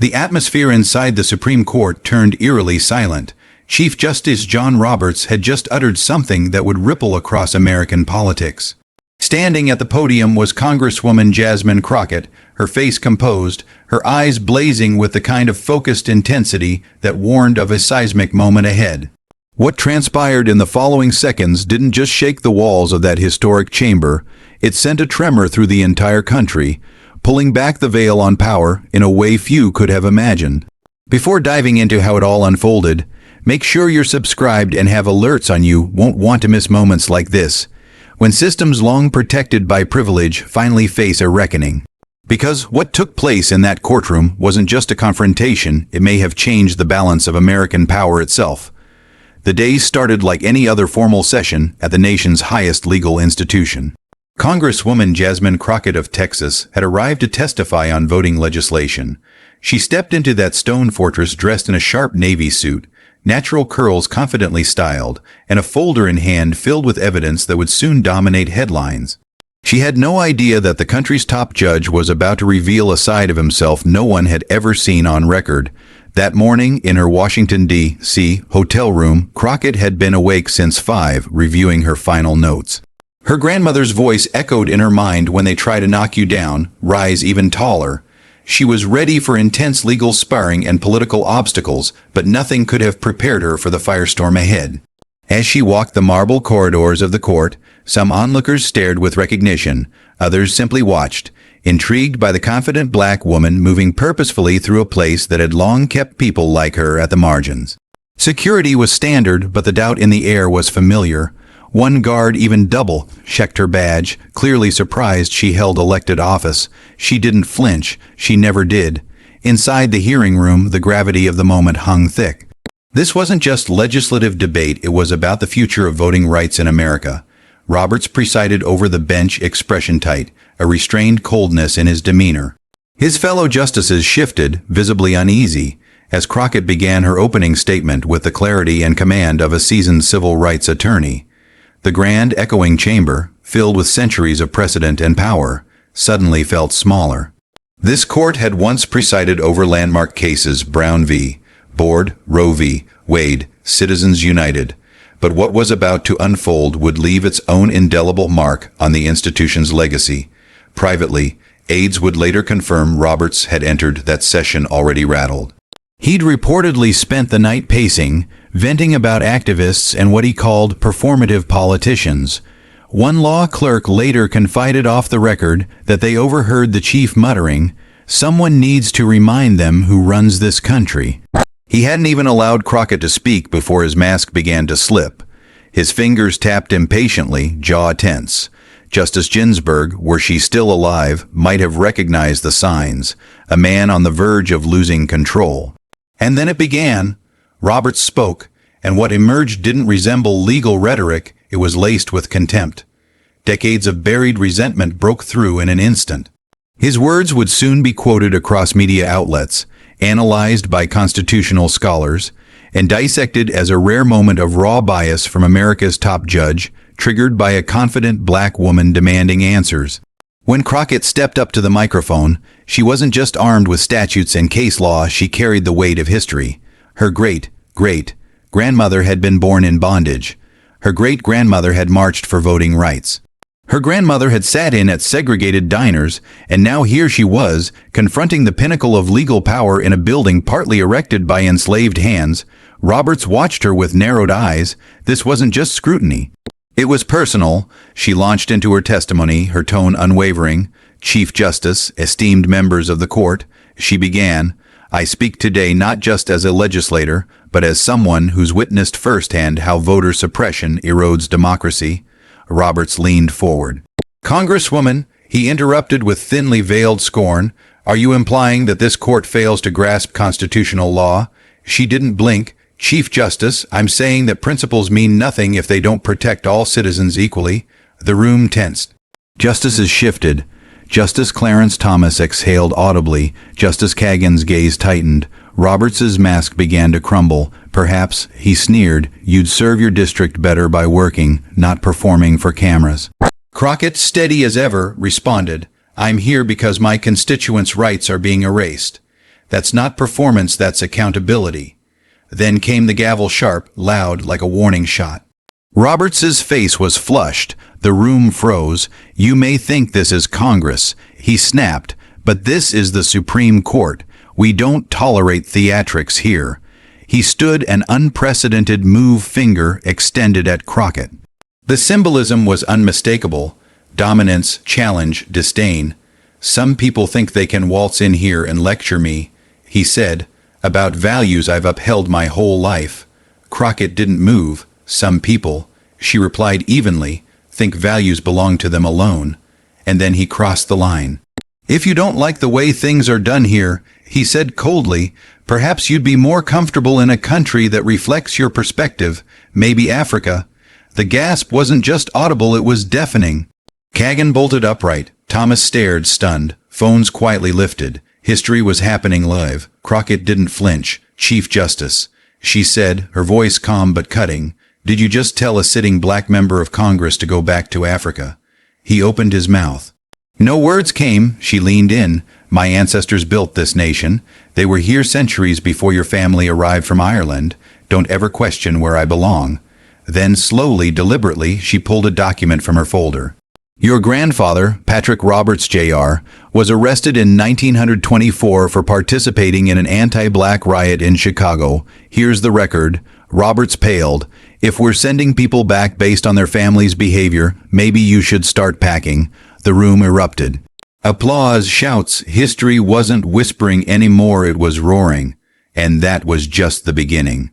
The atmosphere inside the Supreme Court turned eerily silent. Chief Justice John Roberts had just uttered something that would ripple across American politics. Standing at the podium was Congresswoman Jasmine Crockett, her face composed, her eyes blazing with the kind of focused intensity that warned of a seismic moment ahead. What transpired in the following seconds didn't just shake the walls of that historic chamber, it sent a tremor through the entire country, pulling back the veil on power in a way few could have imagined. Before diving into how it all unfolded, make sure you're subscribed and have alerts on you won't want to miss moments like this, when systems long protected by privilege finally face a reckoning. Because what took place in that courtroom wasn't just a confrontation, it may have changed the balance of American power itself. The day started like any other formal session at the nation's highest legal institution. Congresswoman Jasmine Crockett of Texas had arrived to testify on voting legislation. She stepped into that stone fortress dressed in a sharp navy suit, natural curls confidently styled, and a folder in hand filled with evidence that would soon dominate headlines. She had no idea that the country's top judge was about to reveal a side of himself no one had ever seen on record. That morning, in her Washington, D.C. hotel room, Crockett had been awake since 5, reviewing her final notes. Her grandmother's voice echoed in her mind when they try to knock you down, rise even taller. She was ready for intense legal sparring and political obstacles, but nothing could have prepared her for the firestorm ahead. As she walked the marble corridors of the court, some onlookers stared with recognition, others simply watched, intrigued by the confident black woman moving purposefully through a place that had long kept people like her at the margins. Security was standard, but the doubt in the air was familiar. One guard, even double, checked her badge, clearly surprised she held elected office. She didn't flinch. She never did. Inside the hearing room, the gravity of the moment hung thick. This wasn't just legislative debate, it was about the future of voting rights in America. Roberts presided over the bench, expression tight, a restrained coldness in his demeanor. His fellow justices shifted, visibly uneasy, as Crockett began her opening statement with the clarity and command of a seasoned civil rights attorney. The grand, echoing chamber, filled with centuries of precedent and power, suddenly felt smaller. This court had once presided over landmark cases: Brown v. Board, Roe v. Wade, Citizens United. But what was about to unfold would leave its own indelible mark on the institution's legacy. Privately, aides would later confirm Roberts had entered that session already rattled. He'd reportedly spent the night pacing, venting about activists and what he called performative politicians. One law clerk later confided off the record that they overheard the chief muttering, "Someone needs to remind them who runs this country." He hadn't even allowed Crockett to speak before his mask began to slip. His fingers tapped impatiently, jaw tense. Justice Ginsburg, were she still alive, might have recognized the signs, a man on the verge of losing control. And then it began. Roberts spoke, and what emerged didn't resemble legal rhetoric, it was laced with contempt. Decades of buried resentment broke through in an instant. His words would soon be quoted across media outlets, analyzed by constitutional scholars, and dissected as a rare moment of raw bias from America's top judge, triggered by a confident black woman demanding answers. When Crockett stepped up to the microphone, she wasn't just armed with statutes and case law, she carried the weight of history. Her great-grandmother had been born in bondage. Her great-grandmother had marched for voting rights. Her grandmother had sat in at segregated diners, and now here she was, confronting the pinnacle of legal power in a building partly erected by enslaved hands. Roberts watched her with narrowed eyes. This wasn't just scrutiny. It was personal. She launched into her testimony, her tone unwavering. "Chief Justice, esteemed members of the court," she began, "I speak today not just as a legislator, but as someone who's witnessed firsthand how voter suppression erodes democracy." Roberts leaned forward. "Congresswoman," he interrupted with thinly veiled scorn, "are you implying that this court fails to grasp constitutional law?" She didn't blink. "Chief Justice, I'm saying that principles mean nothing if they don't protect all citizens equally." The room tensed. Justices shifted. Justice Clarence Thomas exhaled audibly. Justice Kagan's gaze tightened. Roberts's mask began to crumble. "Perhaps," he sneered, "you'd serve your district better by working, not performing for cameras." Crockett, steady as ever, responded, "I'm here because my constituents' rights are being erased. That's not performance, that's accountability. Then came the gavel, sharp, loud, like a warning shot. Roberts's face was flushed. The room froze. You may think this is Congress, he snapped, but this is the Supreme Court. We don't tolerate theatrics here. He stood, an unprecedented move, finger extended at Crockett. The symbolism was unmistakable. Dominance, challenge, disdain. Some people think they can waltz in here and lecture me, he said, about values I've upheld my whole life. Crockett didn't move. Some people, she replied evenly, think values belong to them alone. And then he crossed the line. If you don't like the way things are done here, he said coldly, perhaps you'd be more comfortable in a country that reflects your perspective, maybe Africa. The gasp wasn't just audible, it was deafening. Kagan bolted upright. Thomas stared, stunned. Phones quietly lifted. History was happening live. Crockett didn't flinch. Chief Justice, she said, her voice calm but cutting, did you just tell a sitting black member of Congress to go back to Africa? He opened his mouth. No words came. She leaned in. My ancestors built this nation. They were here centuries before your family arrived from Ireland. Don't ever question where I belong. Then slowly, deliberately, she pulled a document from her folder. Your grandfather, Patrick Roberts Jr., was arrested in 1924 for participating in an anti-black riot in Chicago. Here's the record. Roberts paled. If we're sending people back based on their family's behavior, maybe you should start packing. The room erupted. Applause, shouts. History wasn't whispering anymore, it was roaring. And that was just the beginning.